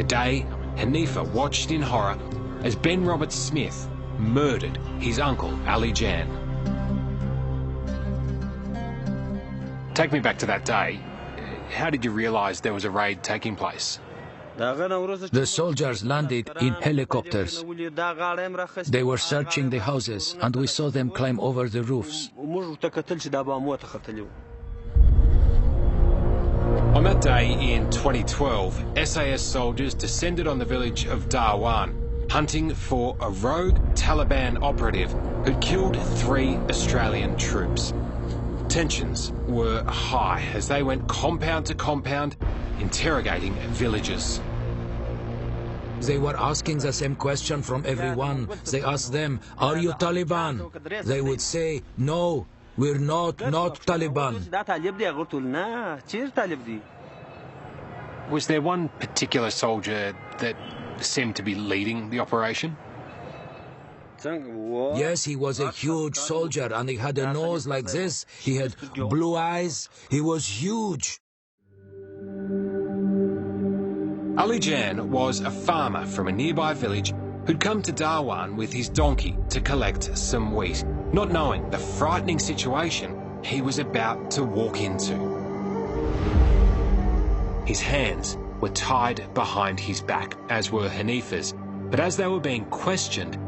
The day Hanifa watched in horror as Ben Robert Smith murdered his uncle Ali Jan. Take me back to that day. How did you realise there was a raid taking place? The soldiers landed in helicopters. They were searching the houses, and we saw them climb over the roofs. On that day in 2012, SAS soldiers descended on the village of Darwan, hunting for a rogue Taliban operative who'd killed 3 Australian troops. Tensions were high as they went compound to compound, interrogating villagers. They were asking the same question from everyone. They asked them, "Are you Taliban?" They would say, "No, we're not Taliban." Was there one particular soldier that seemed to be leading the operation? Yes, he was a huge soldier, and he had a nose like this. He had blue eyes. He was huge. Ali Jan was a farmer from a nearby village who'd come to Darwan with his donkey to collect some wheat, not knowing the frightening situation he was about to walk into. His hands were tied behind his back, as were Hanifa's, but as they were being questioned,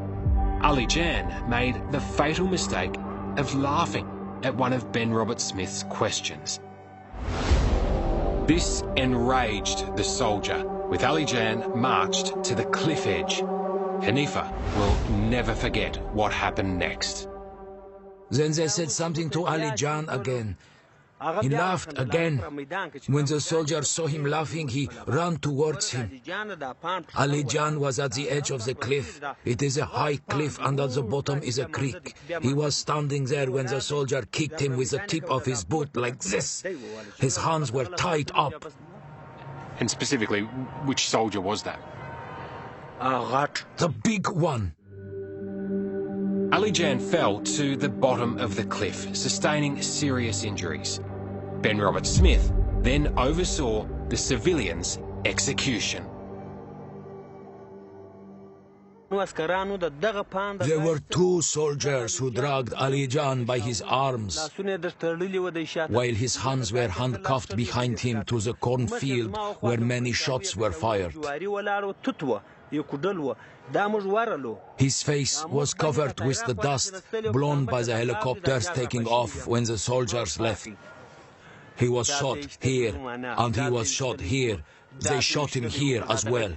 Ali Jan made the fatal mistake of laughing at one of Ben Robert Smith's questions. This enraged the soldier, with Ali Jan marched to the cliff edge. Hanifa will never forget what happened next. Then they said something to Ali Jan again. He laughed again. When the soldier saw him laughing, he ran towards him. Ali Jan was at the edge of the cliff. It is a high cliff, and at the bottom is a creek. He was standing there when the soldier kicked him with the tip of his boot like this. His hands were tied up. And specifically, which soldier was that? The big one. Ali Jan fell to the bottom of the cliff, sustaining serious injuries. Ben Robert Smith then oversaw the civilian's execution. There were 2 soldiers who dragged Ali Jan by his arms, while his hands were handcuffed behind him to the cornfield where many shots were fired. His face was covered with the dust blown by the helicopters taking off when the soldiers left. He was shot here, and he was shot here. They shot him here as well.